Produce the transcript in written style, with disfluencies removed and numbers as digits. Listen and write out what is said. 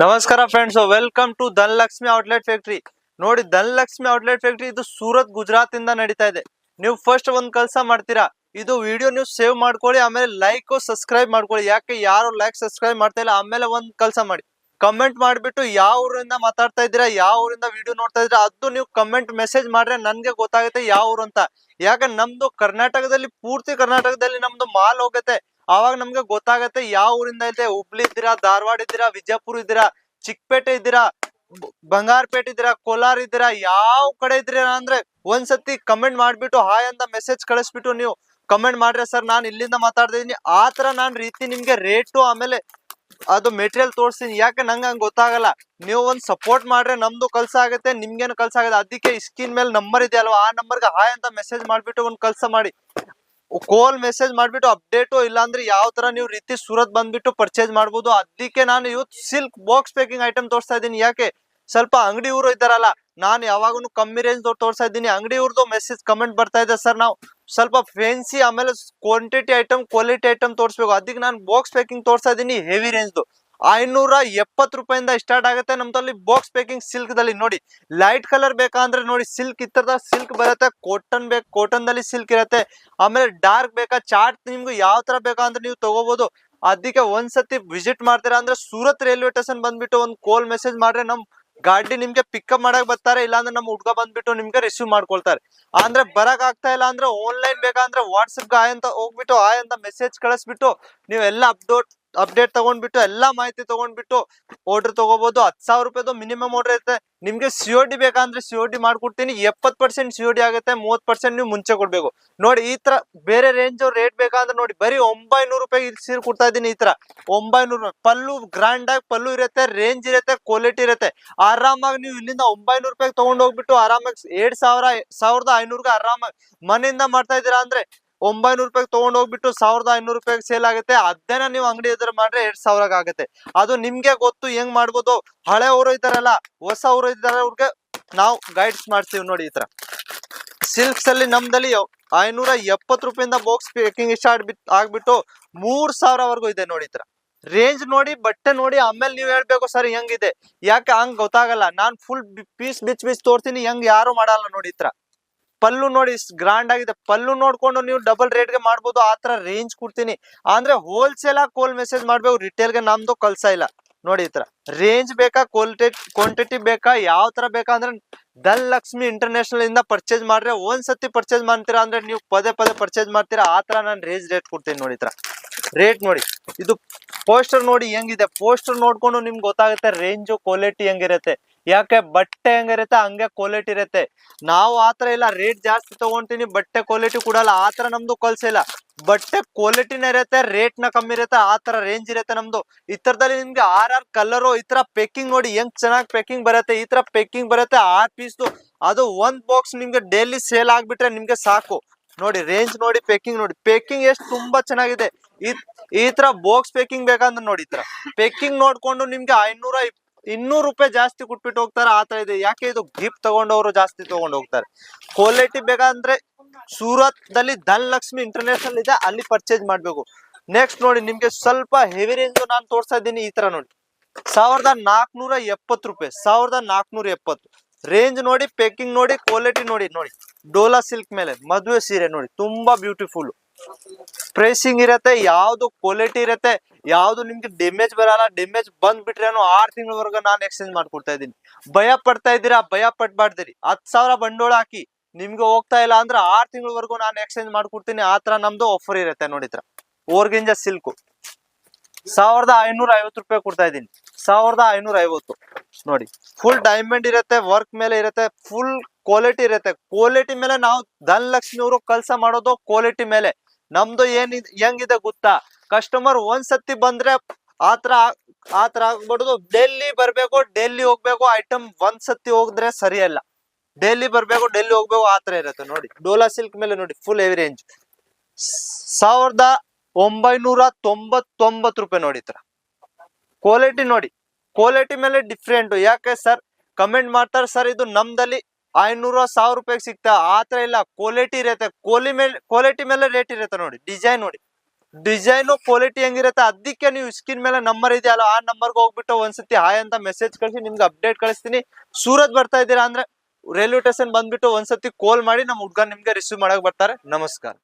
ನಮಸ್ಕಾರ friends, welcome to Dhanalakshmi outlet factory. ನೋಡಿ, Dhanalakshmi outlet factory ಇದು ಸೂರತ್ ಗುಜರಾತ್ ಇಂದ ನಡೀತಾ ಇದೆ. ನೀವು ಫಸ್ಟ್ ಒಂದ್ ಕೆಲಸ ಮಾಡ್ತೀರಾ, ಇದು ವಿಡಿಯೋ ನೀವು ಸೇವ್ ಮಾಡ್ಕೊಳ್ಳಿ, ಆಮೇಲೆ ಲೈಕ್ ಸಬ್ಸ್ಕ್ರೈಬ್ ಮಾಡ್ಕೊಳ್ಳಿ. ಯಾಕೆ ಯಾರು ಲೈಕ್ ಸಬ್ಸ್ಕ್ರೈಬ್ ಮಾಡ್ತಾ ಇಲ್ಲ, ಆಮೇಲೆ ಒಂದ್ ಕೆಲಸ ಮಾಡಿ, ಕಮೆಂಟ್ ಮಾಡ್ಬಿಟ್ಟು ಯಾವ ಊರಿಂದ ಮಾತಾಡ್ತಾ ಇದ್ದೀರಾ, ಯಾವ ಊರಿಂದ ವಿಡಿಯೋ ನೋಡ್ತಾ ಇದ್ದೀರಾ ಅದು ನೀವು ಕಮೆಂಟ್ ಮೆಸೇಜ್ ಮಾಡ್ರೆ ನನ್ಗೆ ಗೊತ್ತಾಗುತ್ತೆ ಯಾವ ಊರು ಅಂತ. ಯಾಕೆ ನಮ್ದು ಕರ್ನಾಟಕದಲ್ಲಿ, ಪೂರ್ತಿ ಕರ್ನಾಟಕದಲ್ಲಿ ನಮ್ದು ಮಾಲ್ ಹೋಗುತ್ತೆ. ಆವಾಗ ನಮ್ಗೆ ಗೊತ್ತಾಗತ್ತೆ ಯಾವ ಊರಿಂದ ಇದೆ. ಹುಬ್ಳಿ ಇದ್ದೀರಾ, ಧಾರವಾಡ ಇದ್ದೀರಾ, ವಿಜಯಪುರ ಇದ್ದೀರಾ, ಚಿಕ್ಕಪೇಟೆ ಇದ್ದೀರಾ, ಬಂಗಾರಪೇಟೆ ಇದ್ದೀರಾ, ಕೋಲಾರ ಇದ್ದೀರಾ, ಯಾವ ಕಡೆ ಇದ್ದೀರಾ ಅಂದ್ರೆ ಒಂದ್ಸತಿ ಕಮೆಂಟ್ ಮಾಡ್ಬಿಟ್ಟು ಹಾಯ್ ಅಂತ ಮೆಸೇಜ್ ಕಳಿಸ್ಬಿಟ್ಟು ನೀವು ಕಮೆಂಟ್ ಮಾಡ್ರೆ ಸರ್ ನಾನು ಇಲ್ಲಿಂದ ಮಾತಾಡ್ತಾ ಇದೀನಿ, ಆ ತರ ನಾನ್ ರೀತಿ ನಿಮ್ಗೆ ರೇಟು ಆಮೇಲೆ ಅದು ಮೆಟೀರಿಯಲ್ ತೋರಿಸ್ತೀನಿ. ಯಾಕೆ ನಂಗೆ ಹಂಗೆ ಗೊತ್ತಾಗಲ್ಲ. ನೀವು ಒಂದ್ ಸಪೋರ್ಟ್ ಮಾಡ್ರೆ ನಮ್ದು ಕಲ್ಸ ಆಗುತ್ತೆ, ನಿಮ್ಗೇನು ಕಲ್ಸ ಆಗುತ್ತೆ. ಅದಕ್ಕೆ ಸ್ಕ್ರೀನ್ ಮೇಲೆ ನಂಬರ್ ಇದೆ ಅಲ್ವಾ, ಆ ನಂಬರ್ಗೆ ಹಾಯ್ ಅಂತ ಮೆಸೇಜ್ ಮಾಡ್ಬಿಟ್ಟು ಒಂದ್ ಕಲ್ಸ ಮಾಡಿ, ಕಾಲ್ ಮೆಸೇಜ್ ಮಾಡ್ಬಿಟ್ಟು ಅಪ್ಡೇಟು ಇಲ್ಲಾಂದ್ರೆ ಯಾವ ತರ ನೀವು ರೀತಿ ಸೂರತ್ ಬಂದ್ಬಿಟ್ಟು ಪರ್ಚೇಸ್ ಮಾಡ್ಬೋದು. ಅದಕ್ಕೆ ನಾನು ಇವತ್ತು ಸಿಲ್ಕ್ ಬಾಕ್ಸ್ ಪ್ಯಾಕಿಂಗ್ ಐಟಮ್ ತೋರಿಸ್ತಾ ಇದ್ದೀನಿ. ಯಾಕೆ ಸ್ವಲ್ಪ ಅಂಗಡಿ ಊರು ಇದ್ದಾರಲ್ಲ, ನಾನು ಯಾವಾಗೂ ಕಮ್ಮಿ ರೇಂಜ್ ತೋರಿಸ್ತಾ ಇದ್ದೀನಿ. ಅಂಗಡಿ ಊರ್ದು ಮೆಸೇಜ್ ಕಮೆಂಟ್ ಬರ್ತಾ ಇದೆ, ಸರ್ ನಾವು ಸ್ವಲ್ಪ ಫ್ಯಾನ್ಸಿ ಆಮೇಲೆ ಕ್ವಾಂಟಿಟಿ ಐಟಮ್ ಕ್ವಾಲಿಟಿ ಐಟಮ್ ತೋರಿಸ್ಬೇಕು. ಅದಕ್ಕೆ ನಾನು ಬಾಕ್ಸ್ ಪ್ಯಾಕಿಂಗ್ ತೋರಿಸ್ತಾ ಇದ್ದೀನಿ. ಹೆವಿ ರೇಂಜ್ದು 570 ರೂಪಾಯಿಂದ ಸ್ಟಾರ್ಟ್ ಆಗುತ್ತೆ ನಮ್ದಲ್ಲಿ ಬಾಕ್ಸ್ ಪ್ಯಾಕಿಂಗ್ ಸಿಲ್ಕ್ ದಲ್ಲಿ. ನೋಡಿ, ಲೈಟ್ ಕಲರ್ ಬೇಕಂದ್ರೆ ನೋಡಿ ಸಿಲ್ಕ್ ಈ ತರದ ಸಿಲ್ಕ್ ಬರುತ್ತೆ. ಕಾಟನ್ ಬೇಕು, ಕಾಟನ್ ದಲ್ಲಿ ಸಿಲ್ಕ್ ಇರುತ್ತೆ. ಆಮೇಲೆ ಡಾರ್ಕ್ ಬೇಕಾ, ಚಾರ್ಟ್ ನಿಮ್ಗೆ ಯಾವ ತರ ಬೇಕಂದ್ರೆ ನೀವು ತಗೋಬಹುದು. ಅದಕ್ಕೆ ಒಂದ್ಸತಿ ವಿಸಿಟ್ ಮಾಡ್ತೀರಾ ಅಂದ್ರೆ ಸೂರತ್ ರೈಲ್ವೆ ಸ್ಟೇಷನ್ ಬಂದ್ಬಿಟ್ಟು ಒಂದು ಕಾಲ್ ಮೆಸೇಜ್ ಮಾಡ್ರೆ ನಮ್ ಗಾಡಿ ನಿಮ್ಗೆ ಪಿಕಪ್ ಮಾಡಕ್ ಬರ್ತಾರೆ. ಇಲ್ಲಾಂದ್ರೆ ನಮ್ ಹುಡ್ಗ ಬಂದ್ಬಿಟ್ಟು ನಿಮ್ಗೆ ರಿಸೀವ್ ಮಾಡ್ಕೊಳ್ತಾರೆ. ಅಂದ್ರೆ ಬರಕ್ ಆಗ್ತಾ ಇಲ್ಲ ಅಂದ್ರೆ ಆನ್ಲೈನ್ ಬೇಕಂದ್ರೆ ವಾಟ್ಸಪ್ ಆಯ್ ಅಂತ ಹೋಗ್ಬಿಟ್ಟು ಆಯ್ ಅಂತ ಮೆಸೇಜ್ ಕಳಿಸ್ಬಿಟ್ಟು ನೀವು ಎಲ್ಲ ಅಪ್ಡೇಟ್ ತಗೊಂಡ್ಬಿಟ್ಟು ಎಲ್ಲಾ ಮಾಹಿತಿ ತಗೊಂಡ್ಬಿಟ್ಟು ಆರ್ಡರ್ ತಗೋಬಹುದು. 10,000 ರೂಪಾಯಿದು ಮಿನಿಮಮ್ ಆರ್ಡರ್ ಇರುತ್ತೆ. ನಿಮ್ಗೆ ಸಿಒಡಿ ಬೇಕಂದ್ರೆ ಸಿಒಡಿ ಮಾಡ್ಕೊಡ್ತೀನಿ. 70% ಸಿಒಡಿ ಆಗುತ್ತೆ, 30% ನೀವು ಮುಂಚೆ ಕೊಡ್ಬೇಕು. ನೋಡಿ, ಈ ತರ ಬೇರೆ ರೇಂಜ್ ರೇಟ್ ಬೇಕಂದ್ರೆ ನೋಡಿ ಬರೀ 900 ರೂಪಾಯಿ ಸೀರೆ ಕೊಡ್ತಾ ಇದ್ದೀನಿ. ಈ ತರ 900 ರೂಪಾಯಿ ಪಲ್ಲು ಗ್ರ್ಯಾಂಡ್ ಆಗಿ ಪಲ್ಲು ಇರುತ್ತೆ, ರೇಂಜ್ ಇರುತ್ತೆ, ಕ್ವಾಲಿಟಿ ಇರುತ್ತೆ. ಆರಾಮಾಗಿ ನೀವು ಇಲ್ಲಿಂದ 900 ರೂಪಾಯಿ ತಗೊಂಡ್ ಹೋಗ್ಬಿಟ್ಟು ಆರಾಮಾಗಿ 1,500ಗೆ ಆರಾಮಾಗಿ ಮನೆಯಿಂದ ಮಾಡ್ತಾ ಇದ್ದೀರಾ ಅಂದ್ರೆ 900 ರೂಪಾಯಿ ತಗೊಂಡ್ ಹೋಗ್ಬಿಟ್ಟು 1,500 ರೂಪಾಯಿಗೆ ಸೇಲ್ ಆಗುತ್ತೆ. ಅದೇನ ನೀವು ಅಂಗಡಿ ಎದುರು ಮಾಡ್ರೆ 2,000 ಆಗುತ್ತೆ. ಅದು ನಿಮ್ಗೆ ಗೊತ್ತು ಹೆಂಗ್ ಮಾಡ್ಬೋದು. ಹಳೆ ಊರು ಇದ್ದಾರಲ್ಲ, ಹೊಸ ಊರು ಇದ್ದಾರೆ, ಅವ್ರಿಗೆ ನಾವು ಗೈಡ್ಸ್ ಮಾಡ್ತೀವಿ. ನೋಡಿ, ಈ ತರ ಸಿಲ್ಕ್ಸ್ ಅಲ್ಲಿ ನಮ್ದಲ್ಲಿ 570 ರೂಪಾಯಿಂದ ಬಾಕ್ಸ್ ಪ್ಯಾಕಿಂಗ್ ಸ್ಟಾರ್ಟ್ ಆಗ್ಬಿಟ್ಟು 3,000 ವರೆಗೂ ಇದೆ. ನೋಡಿ, ಈ ತರ ರೇಂಜ್ ನೋಡಿ, ಬಟ್ಟೆ ನೋಡಿ, ಆಮೇಲೆ ನೀವ್ ಹೇಳ್ಬೇಕು ಸರ್ ಹೆಂಗಿದೆ. ಯಾಕೆ ಹಂಗ್ ಗೊತ್ತಾಗಲ್ಲ. ನಾನ್ ಫುಲ್ ಪೀಸ್ ಬಿಚ್ ತೋರ್ತೀನಿ, ಹೆಂಗ್ ಯಾರು ಮಾಡಲ್ಲ. ನೋಡಿ, ಈ ತರ ಪಲ್ಲು ನೋಡಿ ಗ್ರಾಂಡ್ ಆಗಿದೆ. ಪಲ್ಲು ನೋಡ್ಕೊಂಡು ನೀವು ಡಬಲ್ ರೇಟ್ಗೆ ಮಾಡ್ಬೋದು. ಆ ತರ ರೇಂಜ್ ಕೊಡ್ತೀನಿ. ಅಂದ್ರೆ ಹೋಲ್ಸೇಲ್ ಆಗಿ ಕೋಲ್ ಮೆಸೇಜ್ ಮಾಡ್ಬೇಕು, ರಿಟೇಲ್ಗೆ ನಮ್ದು ಕಲ್ಸ ಇಲ್ಲ. ನೋಡಿ, ಈ ತರ ರೇಂಜ್ ಬೇಕಾ, ಕ್ವಾಂಟಿಟಿ ಬೇಕಾ, ಯಾವ ತರ ಬೇಕಾ ಅಂದ್ರೆ ಧನಲಕ್ಷ್ಮಿ ಇಂಟರ್ನ್ಯಾಷನಲ್ ಇಂದ ಪರ್ಚೇಸ್ ಮಾಡ್ರೆ ಒಂದ್ಸತಿ ಪರ್ಚೇಸ್ ಮಾಡ್ತೀರಾ ಅಂದ್ರೆ ನೀವು ಪದೇ ಪದೇ ಪರ್ಚೇಸ್ ಮಾಡ್ತೀರಾ. ಆ ತರ ನಾನು ರೇಟ್ ಕೊಡ್ತೀನಿ. ನೋಡಿ, ಈ ತರ ರೇಟ್ ನೋಡಿ. ಇದು ಪೋಸ್ಟರ್ ನೋಡಿ ಹೆಂಗಿದೆ. ಪೋಸ್ಟರ್ ನೋಡ್ಕೊಂಡು ನಿಮ್ಗೆ ಗೊತ್ತಾಗುತ್ತೆ ರೇಂಜು ಕ್ವಾಲಿಟಿ ಹೆಂಗಿರುತ್ತೆ. ಯಾಕೆ ಬಟ್ಟೆ ಹೆಂಗಿರುತ್ತೆ ಹಂಗೆ ಕ್ವಾಲಿಟಿ ಇರುತ್ತೆ. ನಾವು ಆತರ ಇಲ್ಲ, ರೇಟ್ ಜಾಸ್ತಿ ತಗೊಂತೀನಿ ಬಟ್ಟೆ ಕ್ವಾಲಿಟಿ ಕೊಡಲ್ಲ. ಆತರ ನಮ್ದು ಕಲ್ಸ ಇಲ್ಲ. ಬಟ್ಟೆ ಕ್ವಾಲಿಟಿನ ಇರುತ್ತೆ, ರೇಟ್ ನ ಕಮ್ಮಿ ಇರುತ್ತೆ, ಆ ತರ ರೇಂಜ್ ಇರುತ್ತೆ ನಮ್ದು. ಈ ತರದಲ್ಲಿ ನಿಮ್ಗೆ ಆರ್ ಕಲರು, ಈ ತರ ಪೇಕಿಂಗ್ ನೋಡಿ ಹೆಂಗ್ ಚೆನ್ನಾಗಿ ಪೇಕಿಂಗ್ ಬರುತ್ತೆ. ಈ ತರ ಪೇಕಿಂಗ್ ಬರುತ್ತೆ 6 ಪೀಸ್. ಅದು ಒಂದ್ ಬಾಕ್ಸ್ ನಿಮ್ಗೆ ಡೈಲಿ ಸೇಲ್ ಆಗ್ಬಿಟ್ರೆ ನಿಮ್ಗೆ ಸಾಕು. ನೋಡಿ, ರೇಂಜ್ ನೋಡಿ, ಪೇಕಿಂಗ್ ನೋಡಿ. ಪೇಕಿಂಗ್ ಎಷ್ಟು ತುಂಬಾ ಚೆನ್ನಾಗಿದೆ. ಈ ತರ ಬಾಕ್ಸ್ ಪೇಕಿಂಗ್ ಬೇಕಂದ್ರೆ ನೋಡಿ, ಈ ತರ ಪೇಕಿಂಗ್ ನೋಡ್ಕೊಂಡು ನಿಮ್ಗೆ 200 ರೂಪಾಯಿ ಜಾಸ್ತಿ ಕೊಟ್ಬಿಟ್ಟು ಹೋಗ್ತಾರೆ. ಆ ತರ ಇದೆ. ಯಾಕೆ ಇದು ಗಿಫ್ಟ್ ತಗೊಂಡವರು ಜಾಸ್ತಿ ತಗೊಂಡು ಹೋಗ್ತಾರೆ. ಕ್ವಾಲಿಟಿ ಬೇಕಂದ್ರೆ ಸೂರತ್ ದಲ್ಲಿ ಧನಲಕ್ಷ್ಮಿ ಇಂಟರ್ನ್ಯಾಷನಲ್ ಇದೆ, ಅಲ್ಲಿ ಪರ್ಚೇಸ್ ಮಾಡ್ಬೇಕು. ನೆಕ್ಸ್ಟ್ ನೋಡಿ, ನಿಮ್ಗೆ ಸ್ವಲ್ಪ ಹೆವಿ ರೇಂಜ್ ನಾನು ತೋರಿಸ್ತಾ ಇದ್ದೀನಿ. ಈ ತರ ನೋಡಿ 1,470 ರೂಪಾಯಿ, 1,470 ರೇಂಜ್ ನೋಡಿ, ಪೇಕಿಂಗ್ ನೋಡಿ, ಕ್ವಾಲಿಟಿ ನೋಡಿ. ನೋಡಿ, ಡೋಲಾ ಸಿಲ್ಕ್ ಮೇಲೆ ಮದುವೆ ಸೀರೆ ನೋಡಿ, ತುಂಬಾ ಬ್ಯೂಟಿಫುಲ್ ಪ್ರೈಸಿಂಗ್ ಇರತ್ತೆ. ಯಾವ್ದು ಕ್ವಾಲಿಟಿ ಇರತ್ತೆ, ಯಾವ್ದು ನಿಮ್ಗೆ ಡ್ಯಾಮೇಜ್ ಬರಲ್ಲ. ಡ್ಯಾಮೇಜ್ ಬಂದ್ಬಿಟ್ರೇನು 6 ತಿಂಗಳವರೆಗೂ ನಾನು ಎಕ್ಸ್ಚೇಂಜ್ ಮಾಡ್ಕೊಡ್ತಾ ಇದ್ದೀನಿ. ಭಯ ಪಡ್ತಾ ಇದ್ದೀರಾ, ಭಯ ಪಡ್ಬಾರ್ದಿರಿ. 10,000 ಬಂಡೋಳ ಹಾಕಿ ನಿಮ್ಗೆ ಹೋಗ್ತಾ ಇಲ್ಲ ಅಂದ್ರೆ 6 ತಿಂಗಳವರೆಗೂ ನಾನು ಎಕ್ಸ್ಚೇಂಜ್ ಮಾಡ್ಕೊಡ್ತೀನಿ. ಆ ತರ ನಮ್ದು ಆಫರ್ ಇರುತ್ತೆ. ನೋಡಿ, ತರ ಓರ್ಗಿಂಜ ಸಿಲ್ಕ್ 1,550 ರೂಪಾಯಿ ಕೊಡ್ತಾ ಇದ್ದೀನಿ. 1,550 ನೋಡಿ. ಫುಲ್ ಡೈಮಂಡ್ ಇರುತ್ತೆ, ವರ್ಕ್ ಮೇಲೆ ಇರುತ್ತೆ, ಫುಲ್ ಕ್ವಾಲಿಟಿ ಇರುತ್ತೆ. ಕ್ವಾಲಿಟಿ ಮೇಲೆ ನಾವು ಧನಲಕ್ಷ್ಮಿ ಅವರು ಕೆಲಸ ಮಾಡೋದು ಕ್ವಾಲಿಟಿ ಮೇಲೆ. ನಮ್ದು ಹೆಂಗಿದೆ ಗೊತ್ತಾ, ಕಸ್ಟಮರ್ ಒಂದ್ಸತಿ ಬಂದ್ರೆ ಆತರ ಆಗ್ಬಿಡುದು. ಡೆಲ್ಲಿ ಬರ್ಬೇಕು, ಡೆಲ್ಲಿ ಹೋಗ್ಬೇಕು. ಐಟಮ್ ಒಂದ್ಸತಿ ಹೋಗಿದ್ರೆ ಸರಿಯಲ್ಲ. ಡೆಲ್ಲಿ ಬರ್ಬೇಕು, ಡೆಲ್ಲಿ ಹೋಗ್ಬೇಕು, ಆತರ ಇರುತ್ತೆ. ನೋಡಿ, ಡೋಲಾ ಸಿಲ್ಕ್ ಮೇಲೆ ನೋಡಿ, ಫುಲ್ ಹೆವಿ ರೇಂಜ್ 1,999 ರೂಪಾಯಿ. ನೋಡಿ, ತರ ಕ್ವಾಲಿಟಿ ನೋಡಿ. ಕ್ವಾಲಿಟಿ ಮೇಲೆ ಡಿಫ್ರೆಂಟ್. ಯಾಕೆ ಸರ್ ಕಮೆಂಟ್ ಮಾಡ್ತಾರೆ, ಸರ್ ಇದು ನಮ್ದಲ್ಲಿ 500-1,000 ರೂಪಾಯಿಗೆ ಸಿಗ್ತಾ. ಆತರ ಇಲ್ಲ, ಕ್ವಾಲಿಟಿ ಇರುತ್ತೆ. ಕ್ವಾಲಿಟಿ ಮೇಲೆ ರೇಟ್ ಇರುತ್ತೆ. ನೋಡಿ, ಡಿಸೈನ್ ನೋಡಿ, ಡಿಸೈನು ಕ್ವಾಲಿಟಿ ಹೆಂಗಿರುತ್ತೆ, ಅದಕ್ಕೆ ನೀವು ಸ್ಕ್ರೀನ್ ಮೇಲೆ ನಂಬರ್ ಇದೆಯಲ್ಲ ಆ ನಂಬರ್ಗೆ ಹೋಗ್ಬಿಟ್ಟು ಒಂದ್ಸತಿ ಹಾಯ್ ಅಂತ ಮೆಸೇಜ್ ಕಳಿಸಿ, ನಿಮ್ಗೆ ಅಪ್ಡೇಟ್ ಕಳಿಸ್ತೀನಿ. ಸೂರತ್ ಬರ್ತಾ ಇದ್ದೀರಾ ಅಂದ್ರೆ ರೈಲ್ವೆ ಸ್ಟೇಷನ್ ಬಂದ್ಬಿಟ್ಟು ಒಂದ್ಸತಿ ಕಾಲ್ ಮಾಡಿ, ನಮ್ಮ ಹುಡ್ಗ ನಿಮ್ಗೆ ರಿಸೀವ್ ಮಾಡಕ್ ಬರ್ತಾರೆ. ನಮಸ್ಕಾರ.